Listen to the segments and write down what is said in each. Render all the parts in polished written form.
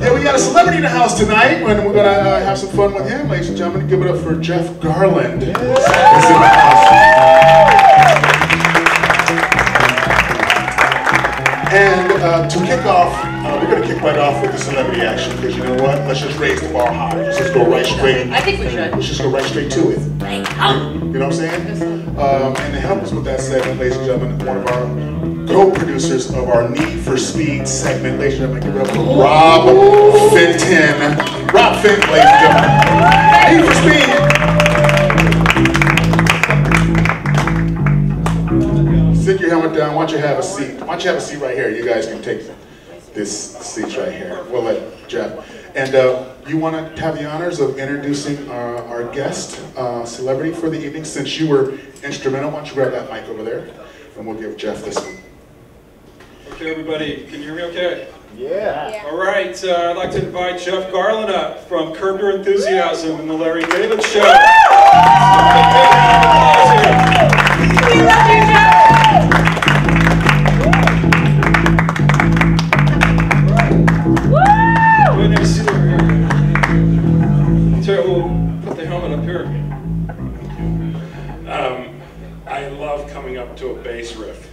Yeah, we got a celebrity in the house tonight, and we're going to have some fun with him. Ladies and gentlemen, give it up for Jeff Garlin. He's in the house. And to kick off, we're going to kick right off with the celebrity action, because you know what? Let's just raise the bar high. Let's just go right straight. I think we should. Let's just go right straight to it. You know what I'm saying? And to help us with that segment, ladies and gentlemen, one of our co-producers of our Need4Speed segment, ladies and gentlemen, give it up for Rob Fenton. Rob Fenton, ladies and gentlemen. Need4Speed. Sit your helmet down. Why don't you have a seat? Why don't you have a seat right here? You guys can take this seat right here. We'll let Jeff. And you want to have the honors of introducing our guest celebrity for the evening. Since you were instrumental, why don't you grab that mic over there, and we'll give Jeff this one. Okay, everybody, can you hear me okay? Yeah. All right, I'd like to invite Jeff Garlin up from Curb Your Enthusiasm and the Larry David Show. We love you, Jeff! Wait, nice to see you over here. We'll put the helmet up here. I love coming up to a bass riff.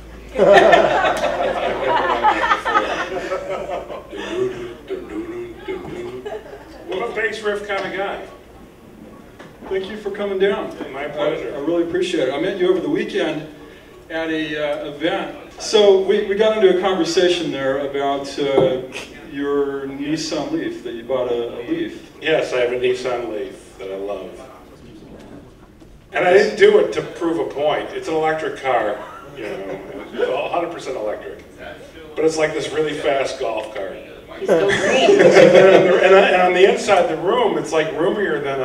I'm a bass riff kind of guy. Thank you for coming down. My pleasure. I really appreciate it. I met you over the weekend at a event. So we got into a conversation there about your Nissan Leaf, that you bought a Leaf. Yes, I have a Nissan Leaf that I love. And I didn't do it to prove a point. It's an electric car, you know, it's 100% electric. But it's like this really fast golf cart. He's so green. And on the inside of the room, it's like roomier than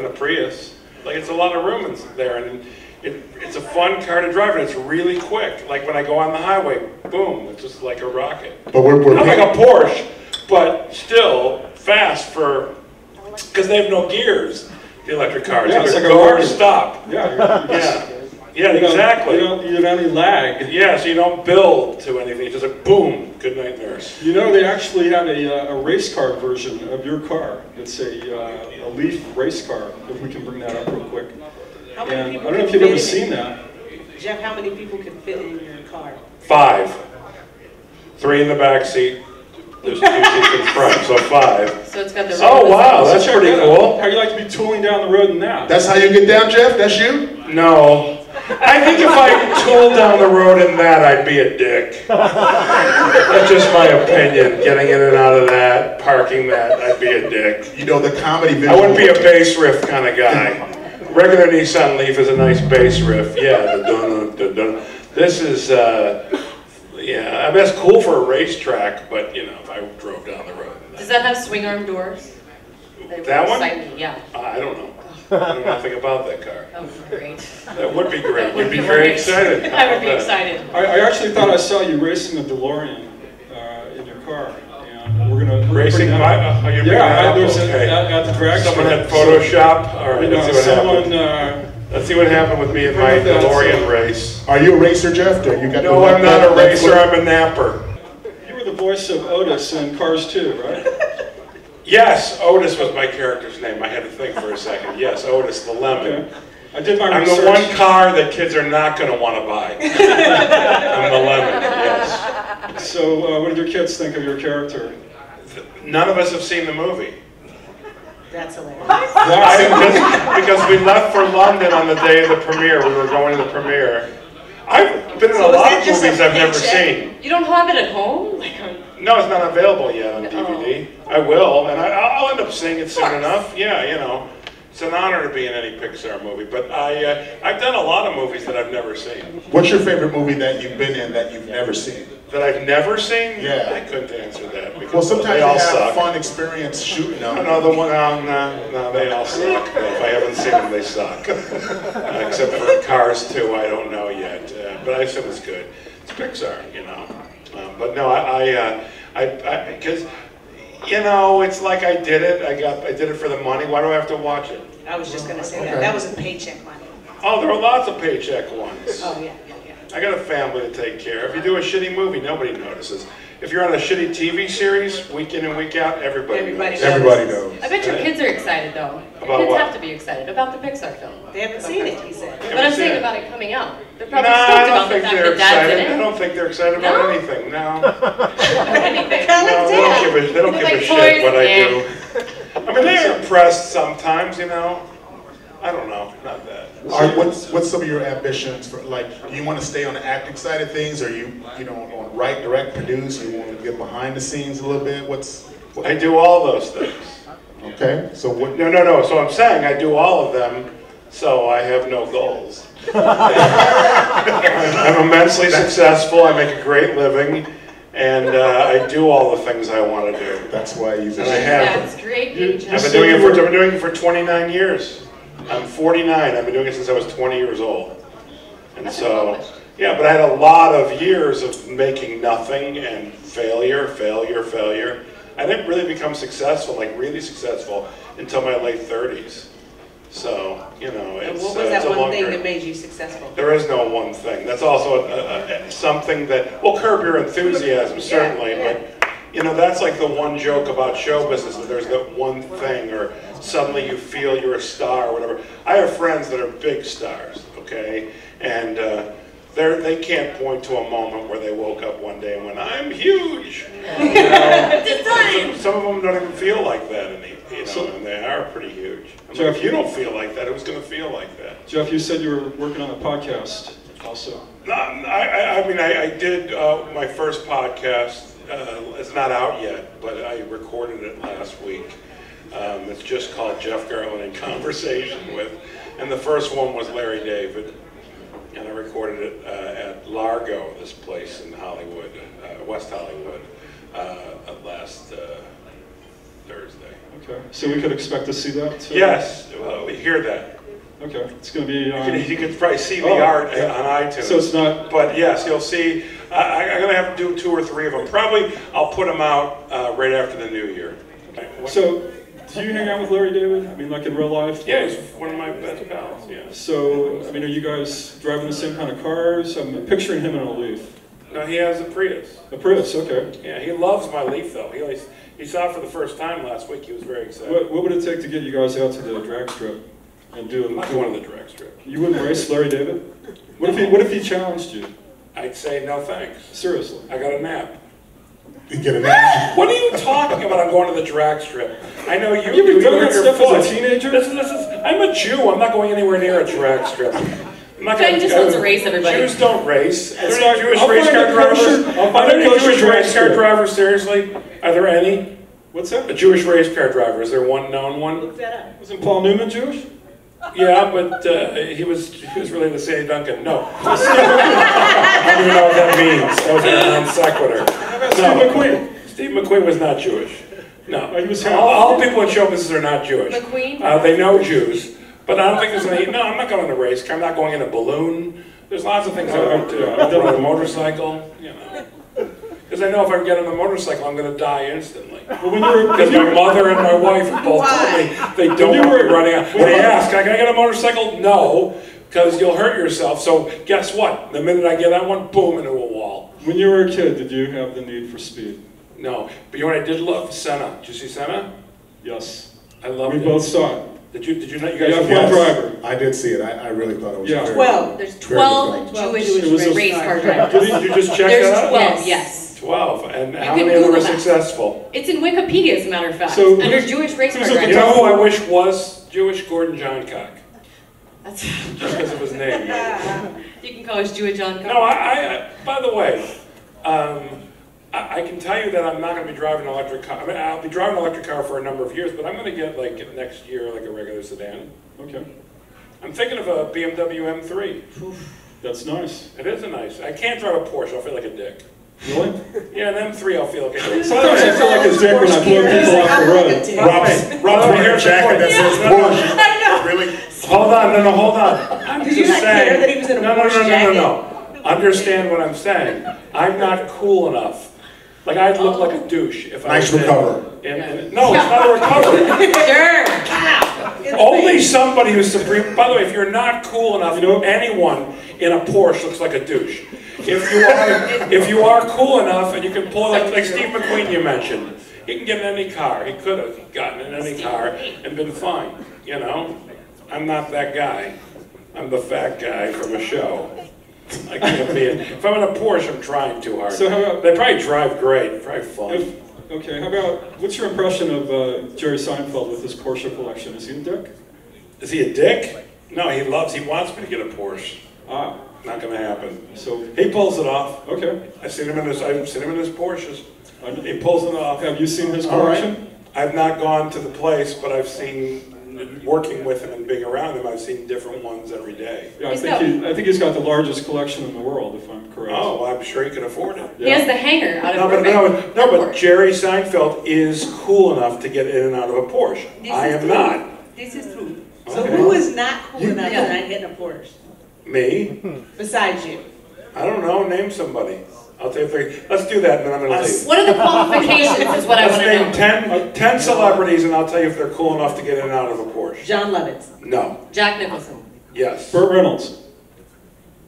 a Prius. Like it's a lot of room in there, and it's a fun car to drive, and it's really quick. Like when I go on the highway, boom, it's just like a rocket. But we're not like a Porsche, but still fast for, because they have no gears, the electric cars. Yeah, it's like a go or rocket. stop. Yeah, exactly. You don't have any lag. Yeah, so you don't build to anything. It's just like boom, good night, nurse. You know, they actually have a race car version of your car. It's a Leaf race car, if we can bring that up real quick. How many people I don't know if can you've ever fit in seen it? that. Jeff, how many people can fit in your car? 5. 3 in the back seat. There's 2 seats in front, so 5. So it's got the Oh wow, that's Check pretty that out. cool. How you like to be tooling down the road in that? That's how you get down, Jeff? That's you? No. I think if I tooled down the road in that, I'd be a dick. That's just my opinion. Getting in and out of that, parking that, I'd be a dick. You know, the comedy visual. I wouldn't be a bass riff kind of guy. Regular Nissan Leaf is a nice bass riff. Yeah, the dun dun dun. This is, yeah, I mean, that's cool for a racetrack, but you know, if I drove down the road. Does that have swing arm doors? That one? Yeah. I don't know. I know nothing about that car. That would be great. That would be great. That would You'd be be very great. excited. I would be excited. I actually thought I saw you racing a DeLorean in your car. And we're gonna Racing my, yeah, there's okay. at the drag Someone strip. had Photoshop. All right, You know, let's see what someone, happened. Let's see what happened with me in my Remember that, DeLorean so- race. Are you a racer, Jeff? Or you got No, I'm not a racer. I'm a napper. You were the voice of Otis in Cars 2, right? Yes, Otis was my character's name. I had to think for a second. Yes, Otis the lemon. Okay. I did my I'm research. the one car that kids are not going to want to buy. I'm the lemon, yes. So, what did your kids think of your character? None of us have seen the movie. That's hilarious. Because we left for London on the day of the premiere. We were going to the premiere. I've been in a So is lot that of just movies a I've never paycheck? seen. You don't have it at home? No, it's not available yet on DVD. I will, and I'll end up seeing it soon enough. Yeah, you know, it's an honor to be in any Pixar movie. But I've done a lot of movies that I've never seen. What's your favorite movie that you've been in that you've never seen? That I've never seen? Yeah. I couldn't answer that because Well, sometimes they you all have suck. fun experience shooting them. No, they all suck. If I haven't seen them, they suck. Except for Cars 2, I don't know yet. But I assume it's good. It's Pixar, you know. But no, because, you know, it's like I did it. I did it for the money. Why do I have to watch it? I was just going to say Okay. that. That was a paycheck money. Oh, there are lots of paycheck ones. Oh, yeah. I got a family to take care of. If you do a shitty movie, nobody notices. if you're on a shitty TV series, week in and week out, everybody knows. Everybody knows. I bet your kids are excited though. Your About kids what? have to be excited about the Pixar film. They haven't seen it, he said. But I'm saying about it coming out. They're probably I stoked don't about the think fact they're that Dad's excited. in I it. don't think they're excited about No? anything. No. Anything. No, they don't give a Like shit toys, what I yeah. do. I mean, they're impressed sometimes, you know. I don't know, not that. What's some of your ambitions for, like, do you want to stay on the acting side of things, or you know, on write, direct, produce, you want to get behind the scenes a little bit? I do all those things. Okay, so what? No. So I'm saying I do all of them, so I have no goals. I'm immensely successful. I make a great living, and I do all the things I want to do. That's why you And I have. That's great, Big Jeff. I've been doing it for 29 years. I'm 49. I've been doing it since I was 20 years old. And That's so, accomplished. yeah, but I had a lot of years of making nothing and failure. I didn't really become successful, like really successful, until my late 30s. So, you know, And it's what was it's that a one long thing career. that made you successful? There is no one thing. That's also something that, well, curb your enthusiasm, certainly, yeah. but, you know, that's like the one joke about show business, that there's that one thing, or suddenly you feel you're a star or whatever. I have friends that are big stars, okay? And they can't point to a moment where they woke up one day and went, I'm huge! You know? Some of them don't even feel like that, and they are pretty huge. I mean, if you don't feel like that, who's going to feel like that? Jeff, you said you were working on a podcast also. No, I mean, I did my first podcast. It's not out yet, but I recorded it last week. It's just called Jeff Garlin in Conversation With. And the first one was Larry David. And I recorded it at Largo, this place in Hollywood, West Hollywood, last Thursday. Okay, so we could expect to see that? Yes, we hear that. Okay, it's going to be You can probably see the art on iTunes. So it's not... But yes, you'll see. I'm going to have to do 2 or 3 of them. Probably I'll put them out right after the new year. So, do you hang out with Larry David? I mean, like in real life? Yeah, he's one of my best pals, yeah. So, I mean, are you guys driving the same kind of cars? I'm picturing him in a Leaf. No, he has a Prius. A Prius, okay. Yeah, he loves my Leaf, though. He saw it for the first time last week. He was very excited. What would it take to get you guys out to the drag strip and do I'm not going to the drag strip. You wouldn't race Larry David? What if he challenged you? I'd say no thanks. Seriously. I got a nap. You get a nap? What are you talking about? I'm going to the drag strip. I know you. You've been doing that your stuff foot. as a teenager? I'm a Jew. I'm not going anywhere near a drag strip. I'm not Ben just wants to race everybody. Jews don't race. Are there not- any Jewish I'll race find car a drivers? kosher- I'll Are find there a any kosher Jewish drag race car strip. drivers? Seriously? Are there any? What's A that? Jewish race car driver? Is there one known one? Look that up. Wasn't Paul Newman Jewish? Yeah, but he was related to Sandy Duncan. No. I don't even know what that means. That was a non sequitur. Steve McQueen. Steve McQueen was not Jewish. No. He was all people in show business are not Jewish. McQueen? They know Jews. But I don't think there's any. No, I'm not going on a race car. I'm not going in a balloon. There's lots of things I won't do. I'm not on a motorcycle, you know. Because I know if I get on the motorcycle, I'm going to die instantly. Well, when you were, Because my mother and my wife have both told me they don't want me running out. They ask, can I get a motorcycle? No, because you'll hurt yourself. So guess what? The minute I get on one, boom, into a wall. when you were a kid, did you have the need for speed? No, but you know what I did love? Senna. Did you see Senna? Yes. I loved We it. both saw it. Did you not? You The guys F1 driver. I did see it. I really thought it was Yeah. very 12. There's Very 12 good. Jewish It was a- race car Did drivers. he- Did you just check There's that out? 12, yes. 12. And how can many of them were Google that. successful? It's in Wikipedia, as a matter of fact. So Under who's- Jewish race car who's a drivers. You know who I wish was Jewish? Gordon Johncock. That's, Just because of his name. you can call us Jewish John. No, by the way, I can tell you that I'm not going to be driving an electric car. I mean, I'll be driving an electric car for a number of years, but I'm going to get, like, next year, like a regular sedan. Okay. I'm thinking of a BMW M3. That's nice. It is a nice. I can't drive a Porsche. I'll feel like a dick. Really? Yeah, an M3, I'll feel like a dick. Sometimes I feel like a dick when I blow people off the road. Rob's wearing a jacket that says Porsche. I know. Really? Hold on, no, hold on. I'm Did just you not saying. care that he was in a Porsche jacket? No. Understand what I'm saying. I'm not cool enough. Like, I'd look like a douche if I Nice was in- recover. No, it's not a recovery. Sure. In Only somebody who's supreme. By the way, if you're not cool enough, anyone in a Porsche looks like a douche. If you are cool enough and you can pull like Steve McQueen you mentioned, he can get in any car. He could have gotten in any car and been fine. You know, I'm not that guy. I'm the fat guy from a show. I can't be in. If I'm in a Porsche, I'm trying too hard. So how about, they probably drive great, probably fun. Okay, how about, what's your impression of Jerry Seinfeld with his Porsche collection? Is he a dick? Is he a dick? No, he wants me to get a Porsche. Ah. Not gonna happen. So he pulls it off. Okay. I've seen him in his Porsches. He pulls it off. Have you seen his collection? Right. I've not gone to the place, but I've seen, working with him and being around him, I've seen different ones every day. Yeah, I think he's got the largest collection in the world, if I'm correct. Oh, well, I'm sure he can afford it. Yeah. He has the hanger out of but Jerry Seinfeld is cool enough to get in and out of a Porsche. I am not. This is true. Okay. So who is not cool enough to not get in a Porsche? Me? Besides you. I don't know. Name somebody. I'll tell you three. Let's do that, and then I'm going to leave. What are the qualifications is what I want to know. Let's name 10 celebrities, and I'll tell you if they're cool enough to get in and out of a Porsche. John Lovitz. No. Jack Nicholson. Yes. Burt Reynolds.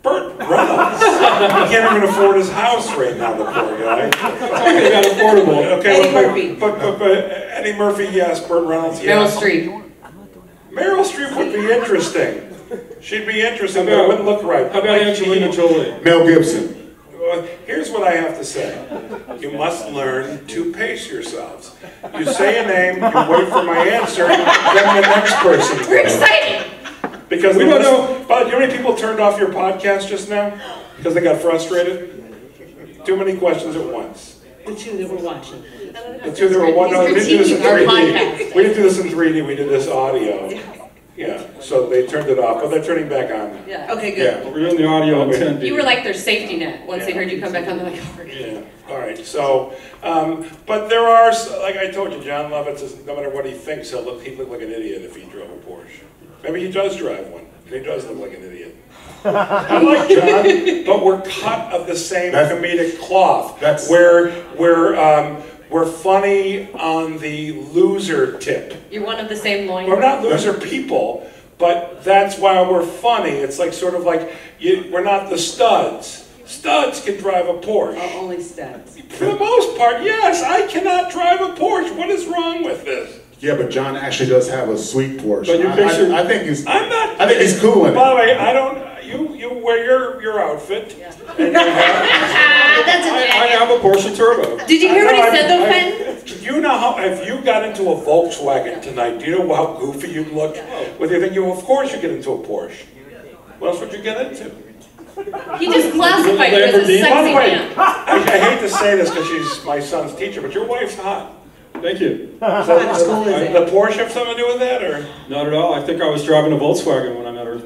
Burt Reynolds? He can't even afford his house right now, the poor guy. Okay, got affordable. Okay, Eddie Murphy. But Eddie Murphy, yes. Burt Reynolds, Meryl yes. Streep. Meryl Streep would be interesting. She'd be interesting, but it wouldn't look right. How about Angelina Jolie? Mel Gibson. Here's what I have to say. You must learn to pace yourselves. You say a name, you wait for my answer, then the next person. We're excited. Because we don't know. But you know how many people turned off your podcast just now? Because they got frustrated? Too many questions at once. The two that were watching. The two that were watching. No, we didn't do this in Critiquing our 3D. podcast. We didn't do this in 3D, we did this audio. Yeah, so they turned it off, but they're turning back on. Yeah. Okay, good. We're doing the audio on 10D. You were like their safety net. Once they heard you come back on, they're like, oh, we're good. Yeah, all right, so, but there are, like I told you, John Lovitz, is, no matter what he thinks, he'd look like an idiot if he drove a Porsche. Maybe he does drive one, and he does look like an idiot. I like John, but we're cut of the same comedic cloth. We're funny on the loser tip. You're one of the same loin. We're not loser people, but that's why we're funny. It's like sort of like, we're not the studs. Studs can drive a Porsche. Oh, only studs. For the most part, yes. I cannot drive a Porsche. What is wrong with this? Yeah, but John actually does have a sweet Porsche. But you picture, I think he's. I'm not. I think he's cool in it. By the way, I don't. You wear your outfit. Yeah. And your hair. I have a Porsche Turbo. Did you hear what he said though, Fenton? You know how, if you got into a Volkswagen tonight, do you know how goofy you'd look? With you think, of course you get into a Porsche. What else would you get into? He just classified you as a sexy By the way, man. I hate to say this because she's my son's teacher, but your wife's hot. Thank you. What kind of school is it? The Porsche have something to do with that, or? Not at all. I think I was driving a Volkswagen when I met her.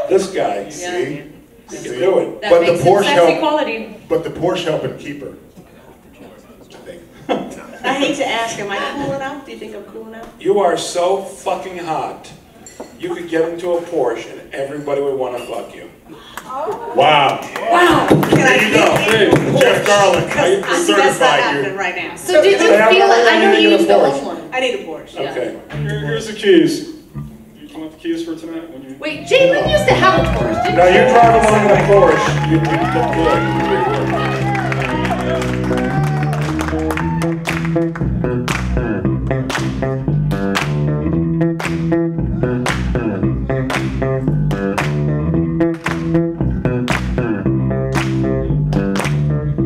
This guy. See? He can do it. That But makes the him Porsche sexy help- quality. But the Porsche helping keep her. I think. I hate to ask, am I cool enough? Do you think I'm cool enough? You are so fucking hot. You could get into a Porsche and everybody would want to fuck you. Wow. Wow. There you go. Jeff Garlin, I see that's not certified happening you. right now. So did you feel it? I know you used the old one. I need a Porsche. Okay. Here's the keys. You want the keys for tonight? When you... Wait, Jalen used to have a Porsche, didn't Now you? you drive along in a Porsche. You look good.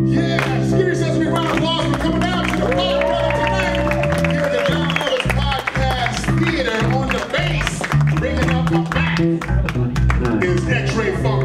Yeah, serious as we round of applause for coming out to the live brother tonight. Here at the John Lovitz Podcast Theater on the bass, bringing up my back is X-Ray Funk.